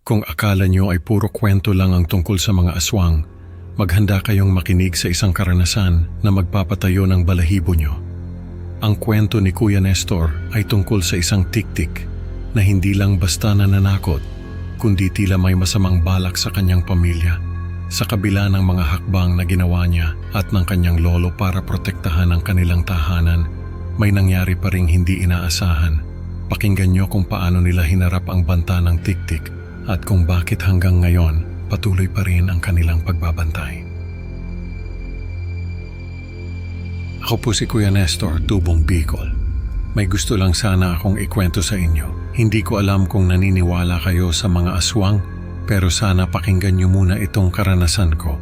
Kung akala nyo ay puro kwento lang ang tungkol sa mga aswang, maghanda kayong makinig sa isang karanasan na magpapatayo ng balahibo nyo. Ang kwento ni Kuya Nestor ay tungkol sa isang tiktik na hindi lang basta nananakot, kundi tila may masamang balak sa kanyang pamilya. Sa kabila ng mga hakbang na ginawa niya at ng kanyang lolo para protektahan ang kanilang tahanan, may nangyari pa ring hindi inaasahan. Pakinggan nyo kung paano nila hinarap ang banta ng tiktik at kung bakit hanggang ngayon patuloy pa rin ang kanilang pagbabantay. Ako po si Kuya Nestor, Tubong Bicol. May gusto lang sana akong ikwento sa inyo. Hindi ko alam kung naniniwala kayo sa mga aswang, pero sana pakinggan nyo muna itong karanasan ko.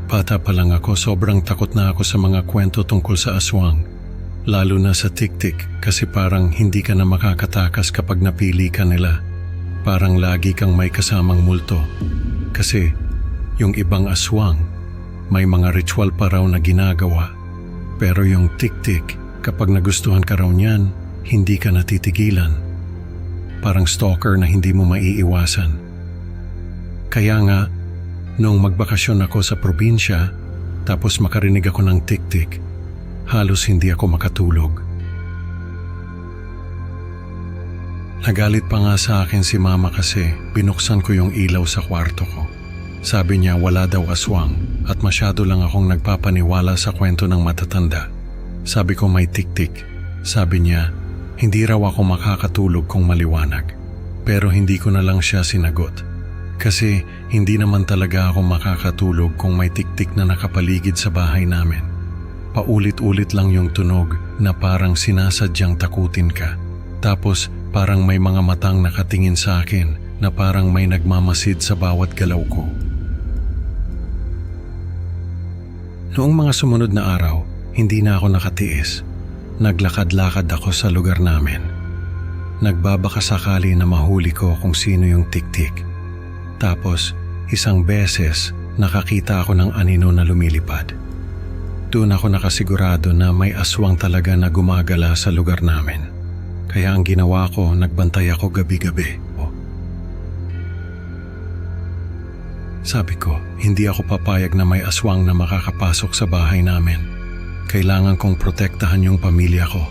Bata pa lang ako, sobrang takot na ako sa mga kwento tungkol sa aswang. Lalo na sa tiktik kasi parang hindi ka na makakatakas kapag napili ka nila. Parang lagi kang may kasamang multo. Kasi yung ibang aswang, may mga ritual pa raw na ginagawa. Pero yung tiktik, kapag nagustuhan ka raw niyan, hindi ka natitigilan. Parang stalker na hindi mo maiiwasan. Kaya nga, nung magbakasyon ako sa probinsya, tapos makarinig ako ng tiktik, halos hindi ako makatulog. Nagalit pa nga sa akin si mama kasi binuksan ko yung ilaw sa kwarto ko. Sabi niya wala daw aswang at masyado lang akong nagpapaniwala sa kwento ng matatanda. Sabi ko may tiktik. Sabi niya hindi raw ako makakatulog kung maliwanag. Pero hindi ko na lang siya sinagot. Kasi hindi naman talaga ako makakatulog kung may tiktik na nakapaligid sa bahay namin. Paulit-ulit lang yung tunog na parang sinasadyang takutin ka. Tapos parang may mga matang nakatingin sa akin na parang may nagmamasid sa bawat galaw ko. Noong mga sumunod na araw, hindi na ako nakatiis. Naglakad-lakad ako sa lugar namin. Nagbabaka sakali na mahuli ko kung sino yung tiktik. Tapos isang beses nakakita ako ng anino na lumilipad. Doon ako nakasigurado na may aswang talaga na gumagala sa lugar namin. Kaya ang ginawa ko, nagbantay ako gabi-gabi. Sabi ko, hindi ako papayag na may aswang na makakapasok sa bahay namin. Kailangan kong protektahan yung pamilya ko.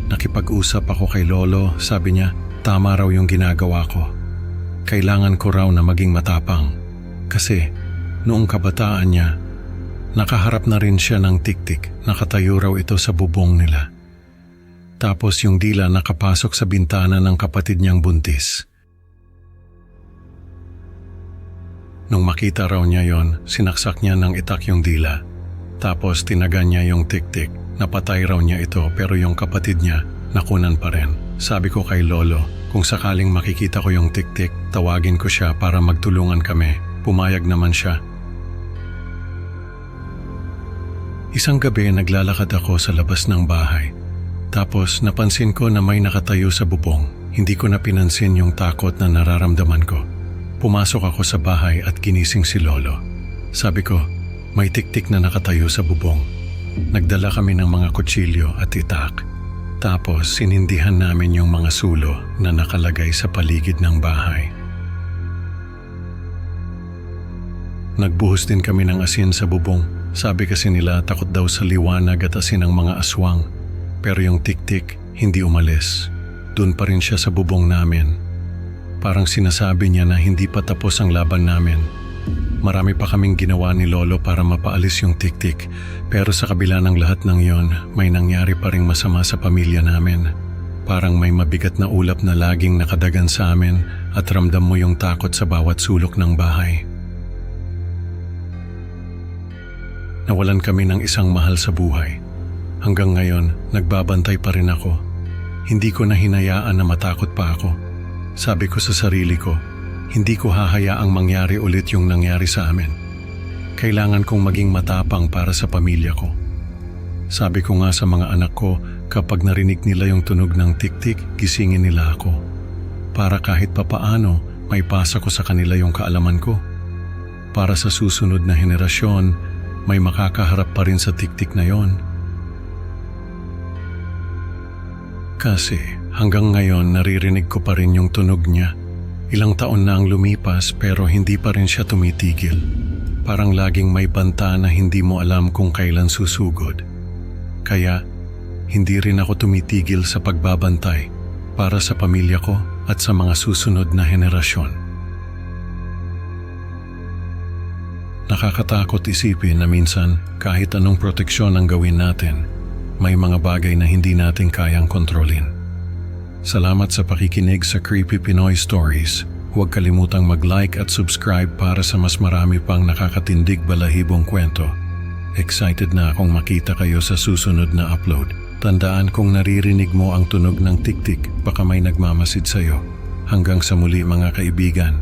Nakipag-usap ako kay Lolo, sabi niya, tama raw yung ginagawa ko. Kailangan ko raw na maging matapang. Kasi noong kabataan niya, nakaharap na rin siya ng tiktik, nakatayo raw ito sa bubong nila. Tapos yung dila nakapasok sa bintana ng kapatid niyang buntis. Nung makita raw niya yon, sinaksak niya ng itak yung dila. Tapos tinagan niya yung tiktik, napatay raw niya ito pero yung kapatid niya nakunan pa rin. Sabi ko kay Lolo, kung sakaling makikita ko yung tiktik, tawagin ko siya para magtulungan kami. Pumayag naman siya. Isang gabi naglalakad ako sa labas ng bahay. Tapos napansin ko na may nakatayo sa bubong. Hindi ko na pinansin yung takot na nararamdaman ko. Pumasok ako sa bahay at ginising si Lolo. Sabi ko, may tiktik na nakatayo sa bubong. Nagdala kami ng mga kutsilyo at itak. Tapos sinindihan namin yung mga sulo na nakalagay sa paligid ng bahay. Nagbuhos din kami ng asin sa bubong. Sabi kasi nila takot daw sa liwanag at asin ng mga aswang. Pero yung tiktik hindi umalis. Doon pa rin siya sa bubong namin. Parang sinasabi niya na hindi pa tapos ang laban namin. Marami pa kaming ginawa ni Lolo para mapaalis yung tiktik. Pero sa kabila ng lahat ng yon, may nangyari pa ring masama sa pamilya namin. Parang may mabigat na ulap na laging nakadagan sa amin at ramdam mo yung takot sa bawat sulok ng bahay. Nawalan kami ng isang mahal sa buhay. Hanggang ngayon, nagbabantay pa rin ako. Hindi ko na hinayaan na matakot pa ako. Sabi ko sa sarili ko, hindi ko hahayaang mangyari ulit yung nangyari sa amin. Kailangan kong maging matapang para sa pamilya ko. Sabi ko nga sa mga anak ko, kapag narinig nila yung tunog ng tiktik, gisingin nila ako. Para kahit papaano, may pasa ko sa kanila yung kaalaman ko. Para sa susunod na henerasyon, may makakaharap pa rin sa tiktik na yon. Kasi hanggang ngayon naririnig ko pa rin yung tunog niya. Ilang taon na ang lumipas pero hindi pa rin siya tumitigil. Parang laging may banta na hindi mo alam kung kailan susugod. Kaya hindi rin ako tumitigil sa pagbabantay para sa pamilya ko at sa mga susunod na henerasyon. Nakakatakot isipin na minsan kahit anong proteksyon ang gawin natin, may mga bagay na hindi natin kayang kontrolin. Salamat sa pakikinig sa Creepy Pinoy Stories. Huwag kalimutang mag-like at subscribe para sa mas marami pang nakakatindig balahibong kwento. Excited na akong makita kayo sa susunod na upload. Tandaan kung naririnig mo ang tunog ng tik-tik, baka may nagmamasid sa'yo. Hanggang sa muli mga kaibigan.